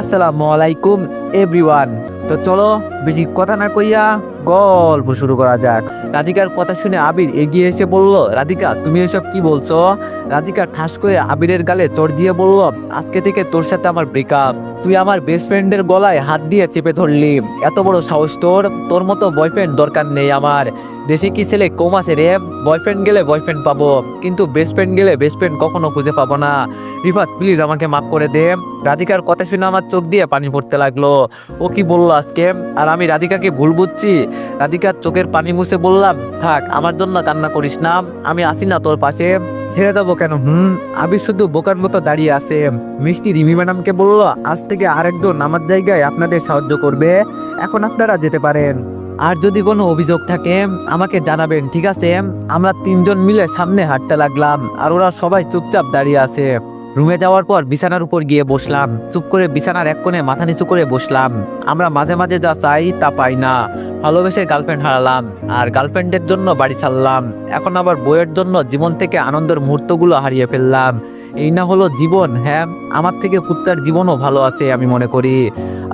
আসসালামু আলাইকুম এভরিওয়ান। তো চলো বেশি কথা না কইয়া গল্প শুরু করা যাক। রাধিকার কথা শুনে আবির এগিয়ে এসে বলল, রাধিকা তুমি এসব কি বলছো? রাধিকা ঠাস করে আবিরের গালে চড় দিয়ে বলল, আজকে থেকে তোর সাথে আমার ব্রেকআপ। তুই আমার বেস্ট ফ্রেন্ডের গলায় হাত দিয়ে চেপে ধরলি, এত বড় সাহস তোর? তোর মতো বয়ফ্রেন্ড দরকার নেই আমার। দেশে কি ছেলে কম আছে রে? বয়ফ্রেন্ড গেলে বয়ফ্রেন্ড পাবো, কিন্তু বেস্ট ফ্রেন্ড গেলে বেস্ট ফ্রেন্ড কখনো খুঁজে পাবো না। রিফাত প্লিজ আমাকে মাফ করে দে। রাধিকার কথা শুনে আমার চোখ দিয়ে পানি পড়তে লাগলো। ও কি বললো আজকে? আর আমি রাধিকাকে ভুল বুঝছি? রাধিকার চোখের পানি মুছে বললাম, থাক আমার জন্য কান্না করিস না, আমি আসি না তোর পাশে। ছেড়ে দেবো কেন? আবির শুধু বোকার মতো দাঁড়িয়ে আছে। মিষ্টি রিমি ম্যাডামকে বলল, আজ থেকে আরেকজন আমার জায়গায় আপনাদের সাহায্য করবে, এখন আপনারা যেতে পারেন। আর যদি কোনো অভিযোগ থাকে আমাকে জানাবেন, ঠিক আছে? আমরা তিনজন মিলে সামনে হাঁটতে লাগলাম, আর ওরা সবাই চুপচাপ দাঁড়িয়ে আছে। রুমে যাওয়ার পর বিছানার উপর গিয়ে বসলাম, চুপ করে বিছানার এক কোণে মাথা নিচু করে বসলাম। আমরা মাঝে মাঝে যা চাই তা পাই না। ভালোবেসে গার্লফ্রেন্ড হারালাম, আর গার্লফ্রেন্ডের জন্য বাড়ি ছাড়লাম। এখন আবার বইয়ের জন্য জীবন থেকে আনন্দের মুহূর্তগুলো হারিয়ে ফেললাম। এই না হলো জীবন? হ্যাঁ, আমার থেকে কুত্তার জীবনও ভালো আছে আমি মনে করি।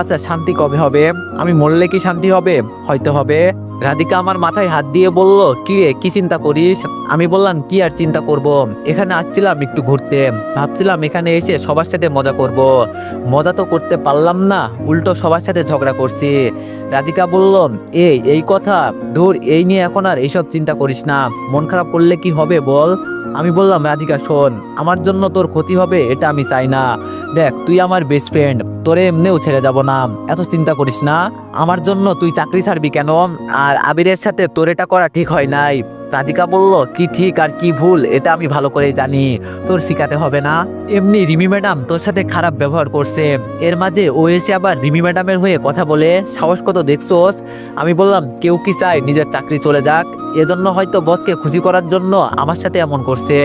আচ্ছা, শান্তি কবে হবে? আমি মরলে কি শান্তি হবে? হয়তো হবে। রাধিকা আমার মাথায় হাত দিয়ে বলল, কি রে, কি চিন্তা করিস? আমি বললাম, কি আর চিন্তা করব, এখানে আসছিলাম একটু ঘুরতে, ভাবছিলাম এখানে এসে সবার সাথে মজা করব। মজা তো করতে পারলাম না, উল্টো সবার সাথে ঝগড়া করছি। রাধিকা বলল, এই কথা, ধুর, এই নিয়ে এখন আর এইসব চিন্তা করিস না, মন খারাপ করলে কি হবে বল? আমি বললাম, রাধিকা শোন, আমার জন্য তোর ক্ষতি হবে এটা আমি চাই না। দেখ, তুই আমার বেস্ট ফ্রেন্ড, তোরে এমনিও ছেড়ে যাব না, এত চিন্তা করিস না। আমার জন্য তুই চাকরি ছাড়বি কেন? আর আবিরের সাথে তোর এটা করা ঠিক হয় নাই। রাধিকা বলল, কি ঠিক আর কি ভুল এটা আমি ভালো করেই জানি, তোর শিখাতে হবে না। এমনি রিমি ম্যাডাম তোর সাথে খারাপ ব্যবহার করছে, এর মাঝে ও এসে আবার রিমি ম্যাডামের হয়ে কথা বলে, সাহস কত দেখছোস? আমি বললাম, কেউ কি চায় নিজের চাকরি চলে যাক? এজন্য হয়তো বসকে খুশি করার জন্য আমার সাথে এমন করছে।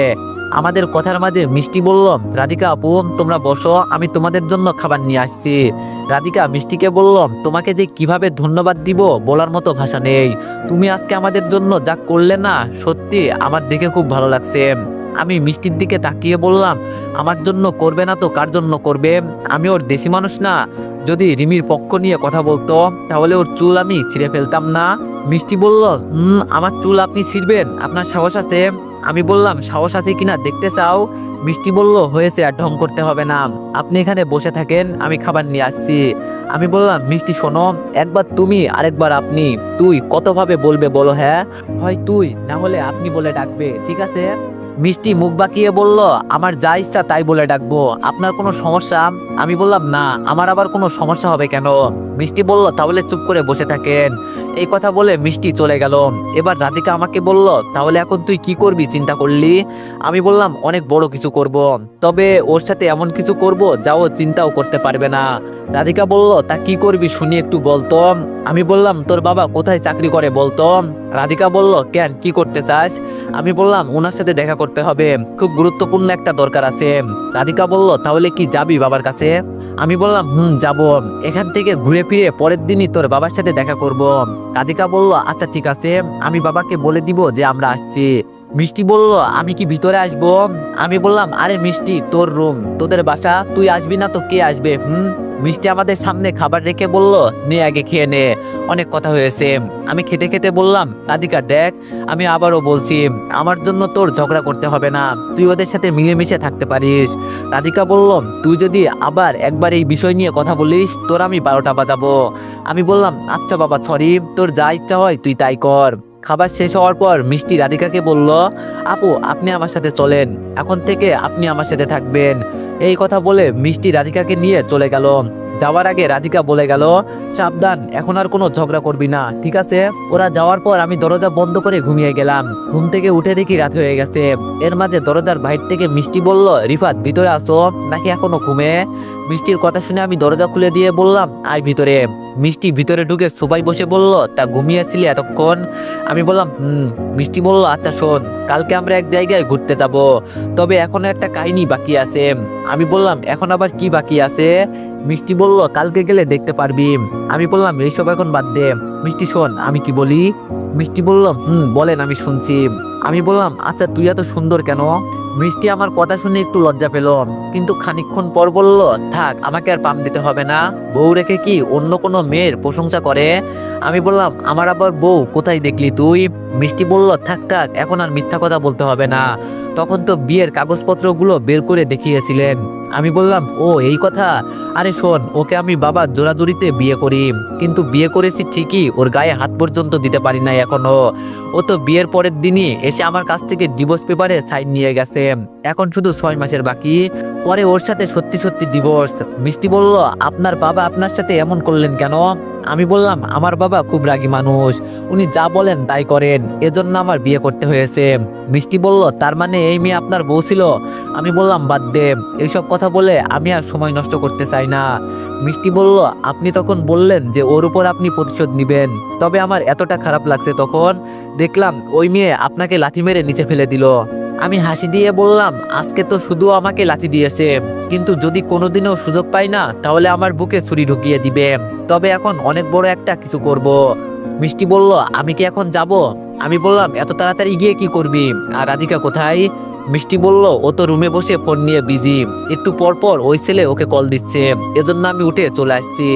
আমাদের কথার মাঝে মিষ্টি বলল, রাধিকা আপু তোমরা বসো, আমি তোমাদের জন্য খাবার নিয়ে আসছি। রাধিকা মিষ্টিকে বলল, তোমাকে যে কিভাবে ধন্যবাদ দিব বলার মতো ভাষা নেই। তুমি আজকে আমাদের জন্য যা করলে না, সত্যি আমার দেখে খুব ভালো লাগছে। আমি মিষ্টির দিকে তাকিয়ে বললাম, আমার জন্য করবে না তো কার জন্য করবে? আমি ওর দেশি মানুষ না? যদি রিমির পক্ষ নিয়ে কথা বলতো তাহলে ওর চুল আমি ছিঁড়ে ফেলতাম না। মিষ্টি বলল, আমার চুল আপনি ছিঁড়বেন? আপনার সাহস আছে? আমি বললাম, সাহস আছে কিনা দেখতে চাও? মিষ্টি বলল, হয়েছে, আর ঢং করতে হবে না, আপনি এখানে বসে থাকেন, আমি খাবার নিয়ে আসছি। আমি বললাম, মিষ্টি শোনো, একবার তুমি আরেকবার আপনি, তুই কতভাবে বলবে বলো? হ্যাঁ, হয় তুই না হলে আপনি বলে ডাকবে, ঠিক আছে? মিষ্টি মুখ বাঁকিয়ে বলল, আমার যা ইচ্ছা তাই বলে ডাকবো, আপনার কোনো সমস্যা? আমি বললাম, না, আমার আবার কোনো সমস্যা হবে কেন? মিষ্টি বলল, তাহলে চুপ করে বসে থাকেন। এই কথা বলে মিষ্টি চলে গেল। এবার রাধিকা আমাকে বলল, তাহলে এখন তুই কি করবি চিন্তা করলি? আমি বললাম, অনেক বড় কিছু করব, তবে ওর সাথে এমন কিছু করব যা ও চিন্তাও করতে পারবে না। রাধিকা বলল, তা কি করবি শুনি একটু বলতো। আমি বললাম, তোর বাবা কোথায় চাকরি করে বলতো। রাধিকা বলল, কেন, কি করতে চাস? আমি বললাম, ওনার সাথে দেখা করতে হবে, খুব গুরুত্বপূর্ণ একটা দরকার আছে। রাধিকা বলল, তাহলে কি যাবি বাবার কাছে? আমি বললাম, যাব, এখান থেকে ঘুরে ফিরে পরের দিনই তোর বাবার সাথে দেখা করব। রাধিকা বলল, আচ্ছা ঠিক আছে, আমি বাবাকে বলে দিব যে আমরা আসছি। মিষ্টি বলল, আমি কি ভিতরে আসবো? আমি বললাম, আরে মিষ্টি, তোর রুম, তোদের বাসা, তুই আসবি না তো কে আসবে? মিষ্টি আমাদের সামনে খাবার রেখে বলল, নে আগে খেয়ে নে, অনেক কথা হয়েছে। আমি খেতে খেতে বললাম, রাধিকা দেখ, আমি আবারও বলছি, আমার জন্য তোর ঝগড়া করতে হবে না, তুই ওদের সাথে মিলেমিশে থাকতে পারিস। রাধিকা বলল, তুই যদি আবার একবার এই বিষয় নিয়ে কথা বলিস তোর আমি 12টা বাজাবো। আমি বললাম, আচ্ছা বাবা, সরি, তোর যা ইচ্ছা হয় তুই তাই কর। খাবার শেষ হওয়ার পর মিষ্টি রাধিকাকে বলল, আপু আপনি আমার সাথে চলেন, এখন থেকে আপনি আমার সাথে থাকবেন। এই কথা বলে মিষ্টি রাধিকাকে নিয়ে চলে গেল। যাওয়ার আগে রাধিকা বলে গেল, সাবধান, এখন আর কোনো ঝগড়া করবি না, ঠিক আছে? ওরা যাওয়ার পর আমি দরজা বন্ধ করে ঘুমিয়ে গেলাম। ঘুম থেকে উঠে দেখি রাত হয়ে গেছে। এর মাঝে দরজার বাইরে থেকে মিষ্টি বলল, রিফাত ভিতরে আসো, নাকি এখনো ঘুমে? মিষ্টির কথা শুনে আমি দরজা খুলে দিয়ে বললাম, আয় ভিতরে। মিষ্টি ভিতরে ঢুকে সোফায় বসে বলল, তা ঘুমিয়েছিলি এতক্ষণ? আমি বললাম, মিষ্টি বলল, আচ্ছা শোন, কালকে আমরা এক জায়গায় ঘুরতে যাব, তবে এখনো একটা কাহিনী বাকি আছে। আমি বললাম, এখন আবার কি বাকি আছে? মিষ্টি বলল, কালকে গেলে দেখতে পারবি। আমি বললাম, এইসব এখন বাদ দে। মিষ্টি শোন আমি কি বলি। মিষ্টি বলল, বলেন, আমি শুনছি। আমি বললাম, আচ্ছা তুই এত সুন্দর কেন? মিষ্টি আমার কথা শুনে একটু লজ্জা পেল, কিন্তু খানিকক্ষণ পর বলল, থাক, আমাকে আর পাম দিতে হবে না। বউ রেখে কি অন্য কোনো মেয়ের প্রশংসা করে? আমি বললাম, আমার আবার বউ কোথায় দেখলি তুই? মিষ্টি বলল, থাক থাক, এখন আর মিথ্যা কথা বলতে হবে না, তখন তো বিয়ের কাগজপত্রগুলো বের করে দেখিয়েছিলেন। আমি বললাম, ও এই কথা। আরে শোন, ওকে আমি বাবা জোরাজুরিতে বিয়ে করি, কিন্তু বিয়ে করেছি ঠিকই, ওর গায়ে হাত পর্যন্ত দিতে পারি নাই এখনো। ও তো বিয়ের পরের দিনই এসে আমার কাছ থেকে ডিভোর্স পেপারে সাইন নিয়ে গেছে। এখন শুধু 6 মাসের বাকি, পরে ওর সাথে সত্যি সত্যি ডিভোর্স। মিষ্টি বলল, আপনার বাবা আপনার সাথে এমন করলেন কেন? আমি বললাম, আমার বাবা খুব রাগী মানুষ, উনি যা বলেন তাই করেন, এজন্য আমার বিয়ে করতে হয়েছে। মিষ্টি বলল, তার মানে এই মেয়ে আপনার বউ ছিল? আমি বললাম, বাদ দে, এইসব কথা বলে আমি আর সময় নষ্ট করতে চাই না। মিষ্টি বলল, আপনি তখন বললেন যে ওর উপর আপনি প্রতিশোধ নিবেন, তবে আমার এতটা খারাপ লাগছে তখন দেখলাম ওই মেয়ে আপনাকে লাথি মেরে নিচে ফেলে দিল। আমি হাসি দিয়ে বললাম, আজকে তো শুধু আমাকে লাথি দিয়েছে, কিন্তু যদি কোনোদিনও সুযোগ পাই না তাহলে আমার বুকে ছুরি ঢুকিয়ে দিবে। তবে এখন অনেক বড় একটা কিছু করব। মিষ্টি বলল, আমি কি এখন যাব? আমি বললাম, এত তাড়াতাড়ি গিয়ে কি করবি? আর রাধিকা কোথায়? মিষ্টি বলল, ও তো রুমে বসে ফোন নিয়ে বিজি, একটু পর পর ওই ছেলে ওকে কল দিচ্ছে, এজন্য আমি উঠে চলে আসছি।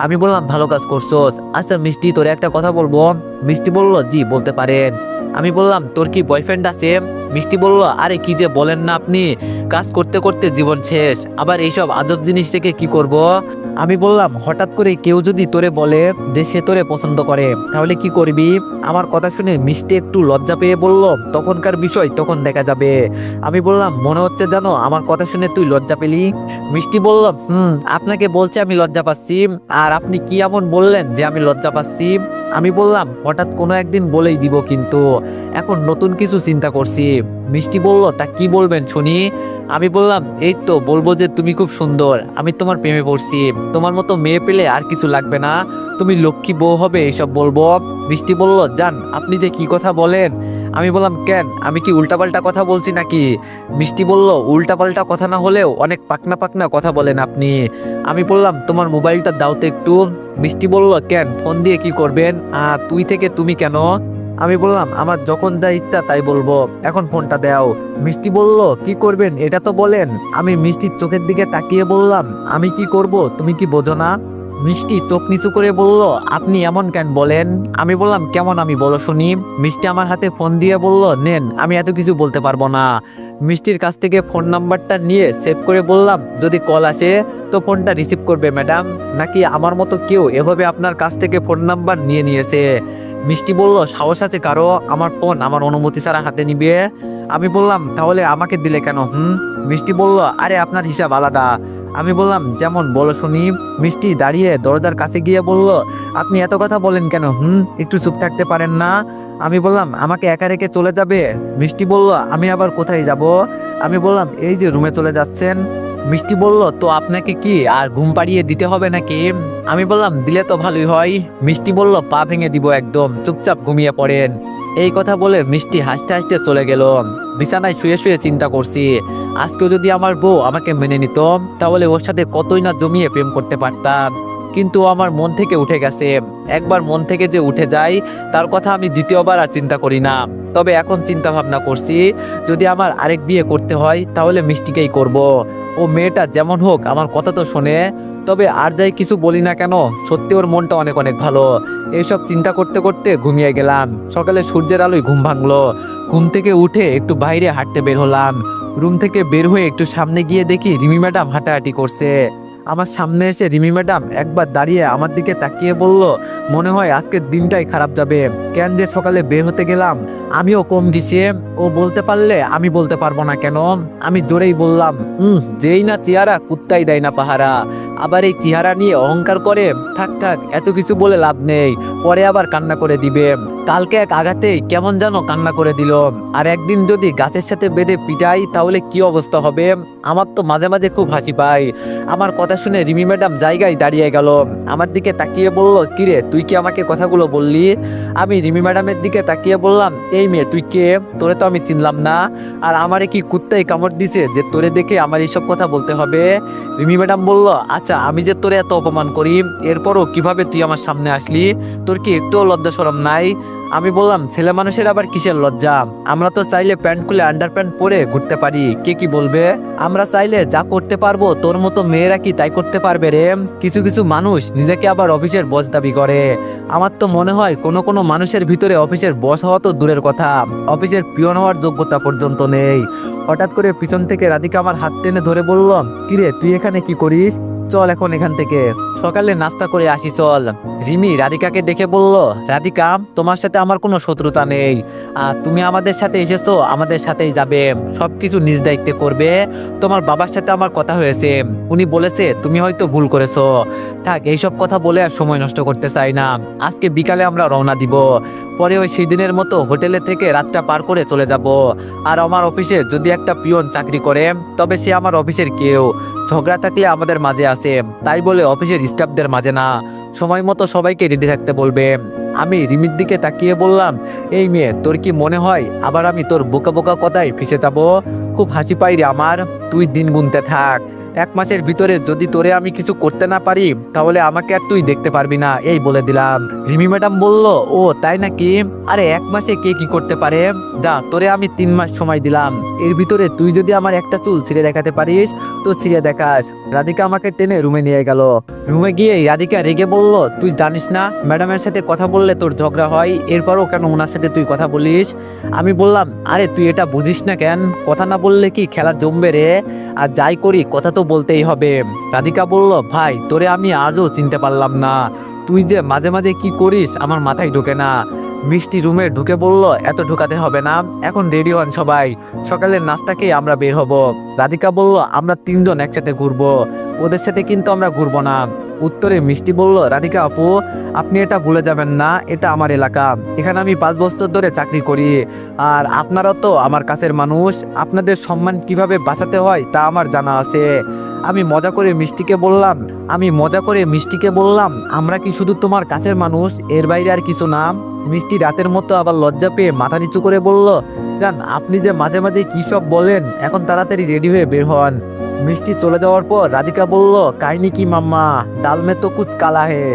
আমি বললাম, ভালো কাজ করছোস। আচ্ছা মিষ্টি, তোরে একটা কথা বলবো। মিষ্টি বলল, জি বলতে পারেন। আমি বললাম, তোর কি বয়ফ্রেন্ড আছে? মিষ্টি বলল, আরে কি যে বলেন না আপনি, কাজ করতে করতে জীবন শেষ, আবার এইসব আজব জিনিস থেকে কি করব? আমি বললাম, হঠাৎ করে কেউ যদি তোরে বলে যে সে তোরে পছন্দ করে, তাহলে কি করবি? আমার কথা শুনে মিষ্টি একটু লজ্জা পেয়ে বলল, তখনকার বিষয় তখন দেখা যাবে। আমি বললাম, মনে হচ্ছে জানো আমার কথা শুনে তুই লজ্জা পেলি। মিষ্টি বলল, আপনাকে বলছে আমি লজ্জা পাচ্ছি, আর আপনি কি এমন বললেন যে আমি লজ্জা পাচ্ছি? আমি বললাম, হঠাৎ কোনো একদিন বলেই দিব, কিন্তু এখন নতুন কিছু চিন্তা করছি। মিষ্টি বলল, তা কি বলবেন শুনি? আমি বললাম, এই তো বলবো যে তুমি খুব সুন্দর, আমি তোমার প্রেমে পড়ছি, তোমার মতো মেয়ে পেলে আর কিছু লাগবে না, তুমি লক্ষ্মী বউ হবে, এইসব বলবো। মিষ্টি বলল, জান আপনি যে কি কথা বলেন। আমি বললাম, কেন, আমি কি উল্টাপাল্টা কথা বলছি নাকি? মিষ্টি বলল, উল্টাপাল্টা কথা না হলেও অনেক পাকনা পাকনা কথা বলেন আপনি। আমি বললাম, তোমার মোবাইলটা দাও তো একটু। মিষ্টি বলল, কেন, ফোন দিয়ে কি করবেন? তুই থেকে তুমি কেন? আমি বললাম, আমার যখন যা ইচ্ছা তাই বলবো, এখন ফোনটা দাও। মিষ্টি বলল, কি করবেন এটা তো বলেন। আমি মিষ্টির চোখের দিকে তাকিয়ে বললাম, আমি কি করব তুমি কি বোঝো না? মিষ্টি চোখ নিচু করে বলল, আপনি এমন কেন বলেন? আমি বললাম, কেমন আমি বলো শুনি। মিষ্টি আমার হাতে ফোন দিয়ে বলল, নেন, আমি এত কিছু বলতে পারবো না। মিষ্টির কাছ থেকে ফোন নাম্বারটা নিয়ে সেভ করে বললাম, যদি কল আসে তো ফোনটা রিসিভ করবে ম্যাডাম, নাকি আমার মতো কেউ এভাবে আপনার কাছ থেকে ফোন নাম্বার নিয়ে নিয়েছে? মিষ্টি বলল, সাহস আছে কারো আমার ফোন আমার অনুমতি ছাড়া হাতে নিবে? আমি বললাম, তাহলে আমাকে দিলে কেন? মিষ্টি বলল, আরে আপনার হিসাব আলাদা। আমি বললাম, যেমন বলো শুনি। মিষ্টি দাঁড়িয়ে দরজার কাছে গিয়ে বলল, আপনি এত কথা বলেন কেন? একটু চুপ থাকতে পারেন না? আমি বললাম, আমাকে একা রেখে চলে যাবে? মিষ্টি বলল, আমি আবার কোথায় যাব? আমি বললাম, এই যে রুমে চলে যাচ্ছেন। মিষ্টি বলল, তো আপনাকে কি আর ঘুম পাড়িয়ে দিতে হবে নাকি? আমি বললাম, দিলে তো ভালোই হয়। মিষ্টি বলল, পা ভেঙে দিব একদম, চুপচাপ ঘুমিয়ে পড়েন। এই কথা বলে মিষ্টি হাসতে হাসতে চলে গেল। বিছানায় শুয়ে শুয়ে চিন্তা করছি, আজকেও যদি আমার বউ আমাকে মেনে নিত তাহলে ওর সাথে কতই না জমিয়ে প্রেম করতে পারতাম, কিন্তু ও আমার মন থেকে উঠে গেছে। একবার মন থেকে যে উঠে যায় তার কথা আমি দ্বিতীয়বার আর চিন্তা করি না। তবে এখন চিন্তা ভাবনা করছি, যদি আমার আরেক বিয়ে করতে হয় তাহলে মিষ্টিকেই করব। ও মেয়েটা যেমন হোক আমার কথা তো শোনে, তবে আর যাই কিছু বলি না কেন, সত্যি ওর মনটা অনেক অনেক ভালো। এইসব চিন্তা করতে করতে ঘুমিয়ে গেলাম। সকালে সূর্যের আলোয় ঘুম ভাঙলো। ঘুম থেকে উঠে একটু বাইরে হাঁটতে বের হলাম। রুম থেকে বের হয়ে একটু সামনে গিয়ে দেখি রিমি ম্যাডাম হাঁটাহাঁটি করছে। আমার সামনে এসে রিমি ম্যাডাম একবার দাঁড়িয়ে আমার দিকে তাকিয়ে বলল, মনে হয় আজকের দিনটাই খারাপ যাবে, কেন যে সকালে বের হতে গেলাম। আমিও কম দিছে, ও বলতে পারলে আমি বলতে পারবো না কেন? আমি জোরেই বললাম, যেই না চেহারা কুত্তাই দেয় না পাহারা, আবার এই চেহারা নিয়ে অহংকার করে। থাক থাক, এত কিছু বলে লাভ নেই, পরে আবার কান্না করে দিবে। কালকে এক আঘাতেই কেমন যেন কান্না করে দিল, আর একদিন যদি গাছের সাথে বেঁধে পিটাই তাহলে কি অবস্থা হবে? আমার তো মাঝে মাঝে খুব হাসি পায়। আমার কথা শুনে রিমি ম্যাডাম জায়গায় দাঁড়িয়ে গেল, আমার দিকে তাকিয়ে বলল, কিরে তুই কি আমাকে কথাগুলো বললি? আমি রিমি ম্যাডামের দিকে তাকিয়ে বললাম, এই মেয়ে তুই কে? তোরে তো আমি চিনলাম না, আর আমারে কি কুত্তাই কামড় দিছে যে তোরে দেখে আমার এইসব কথা বলতে হবে? রিমি ম্যাডাম বলল, আচ্ছা আমি যে তোরে এত অপমান করি এরপরও কিভাবে তুই আমার সামনে আসলি? তোর কি একটুও লজ্জা শরম নাই? আমি বললাম ছেলে মানুষের আবার কিসের লজ্জা, আমরা তো চাইলে প্যান্ট খুলে আন্ডার প্যান্ট পরে ঘুরতে পারি, কে কি বলবে? আমরা চাইলে যা করতে পারবো তোর মতো মেয়েরা কি তাই করতে পারবে রে? কিছু কিছু মানুষ নিজেকে আবার অফিসের বস দাবি করে। আমার তো মনে হয় কোনো কোনো মানুষের ভিতরে অফিসের বস হওয়া তো দূরের কথা, অফিসের পিয়ন হওয়ার যোগ্যতা পর্যন্ত নেই। হঠাৎ করে পিছন থেকে রাধিকা আমার হাত টেনে ধরে বলল, কিরে তুই এখানে কি করিস? চল এখন এখান থেকে, সকালে নাস্তা করে আসি চল। রিমি রাধিকাকে দেখে বলল, রাধিকা তোমার সাথে আমার কোনো শত্রুতা নেই, আর তুমি আমাদের সাথে এসেছো, আমাদের সাথেই যাবে, সবকিছু নিজ দায়িত্বে করবে। তোমার বাবার সাথে আমার কথা হয়েছে, উনি বলেছে তুমি হয়তো ভুল করেছো। থাক এইসব কথা বলে আর সময় নষ্ট করতে চাই না, আজকে বিকালে আমরা রওনা দিব। পরে ওই সেই দিনের মতো হোটেলে থেকে রাতটা পার করে চলে যাব। আর আমার অফিসে যদি একটা পিয়ন চাকরি করে তবে সে আমার অফিসের কেউ, ঝগড়া থাকলে আমাদের মাঝে আছে, তাই বলে অফিসের স্টাফদের মাঝে না। সময় মতো সবাইকে রেডি থাকতে বলবে। আমি রিমির দিকে তাকিয়ে বললাম, এই মেয়ে তোর কি মনে হয় আবার আমি তোর বোকা বোকা কথায় ফেসে যাবো? খুব হাসি পাই রে আমার, তুই দিন গুনতে থাক। 1 মাসের ভিতরে যদি তোরে আমি কিছু করতে না পারি তাহলে আমাকে আর তুই দেখতে পারবি না, এই বলে দিলাম। রিমি ম্যাডাম বলল, ও তাই নাকি? আরে 1 মাসে কে কি করতে পারে? দা তোরে আমি 3 মাস সময় দিলাম, এর ভিতরে তুই যদি আমার একটা চুল ছিঁড়ে দেখাতে পারিস তো ছিঁড়ে দেখাস। রাধিকা আমাকে টেনে রুমে নিয়ে গেল। রুমে গিয়ে রাধিকা রেগে বলল, তুই জানিস না ম্যাডামের সাথে কথা বললে তোর ঝগড়া হয়, এরপরও কেন ওনার সাথে তুই কথা বলিস? আমি বললাম, আরে তুই এটা বুঝিস না কেন? কথা না বললে কি খেলা জমবে রে? আর যাই করি কথা তো বলতেই হবে। রাধিকা বলল, ভাই তোরে আমি আজও চিনতে পারলাম না, তুই যে মাঝে মাঝে কি করিস আমার মাথায় ঢোকে না। মিষ্টি রুমে ঢুকে বলল, এত ঢুকাতে হবে না, এখন রেডি হন সবাই, সকালের নাস্তা খেয়ে আমরা বের হব। রাধিকা বলল, আমরা 3 জন একসাথে ঘুরবো, ওদের সাথে কিন্তু আমরা ঘুরবো না। উত্তরে মিষ্টি বলল, রাধিকা আপু আপনি এটা ভুলে যাবেন না, এটা আমার এলাকা, এখানে আমি 5 বছর ধরে চাকরি করি, আর আপনারা তো আমার কাছের মানুষ, আপনাদের সম্মান কিভাবে বাঁচাতে হয় তা আমার জানা আছে। আমি মজা করে মিষ্টিকে বললাম, আমরা কি শুধু তোমার কাছের মানুষ, এর বাইরে আর কিছু না? মিষ্টি রাতের মতো আবার লজ্জা পেয়ে মাথা নিচু করে বলল, জান আপনি যে মাঝে মাঝে কি সব বলেন, এখন তাড়াতাড়ি রেডি হয়ে বের হন। মিষ্টি চলে যাওয়ার পর রাধিকা বলল, কাহিনী কি মাম্মা, ডাল মে তো কুছ কালা হে।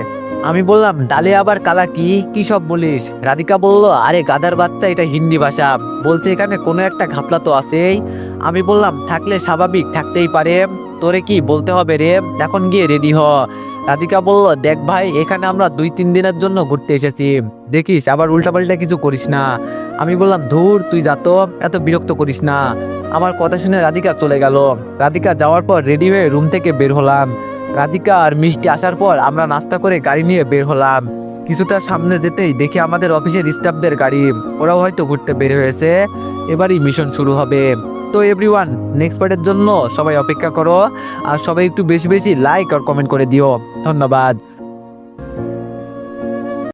আমি বললাম, ডালে আবার কালা কি, কি সব বলিস? রাধিকা বলল, আরে গাধার বাচ্চা, এটা হিন্দি ভাষা, বলছে এখানে কোনো একটা ঘাপলা তো আছেই। আমি বললাম, থাকলে স্বাভাবিক থাকতেই পারে, তোরে কি বলতে হবে রে, এখন গিয়ে রেডি হ। রাধিকা বলল, দেখ ভাই এখানে আমরা 2-3 দিনের জন্য ঘুরতে এসেছি, দেখিস আবার উল্টাপাল্টা কিছু করিস না। আমি বললাম, ধুর তুই যা তো, এত বিরক্ত করিস না। আমার কথা শুনে রাধিকা চলে গেল। রাধিকা যাওয়ার পর রেডি হয়ে রুম থেকে বের হলাম। রাধিকা আর মিষ্টি আসার পর আমরা নাস্তা করে গাড়ি নিয়ে বের হলাম। কিছুটা সামনে যেতেই দেখি আমাদের অফিসের স্টাফদের গাড়ি, ওরাও হয়তো ঘুরতে বের হয়েছে, এবারই মিশন শুরু হবে। তো এভরিওয়ান, নেক্সট পার্টের জন্য সবাই অপেক্ষা করো, আর সবাই একটু বেশি বেশি লাইক আর কমেন্ট করে দিও। ধন্যবাদ।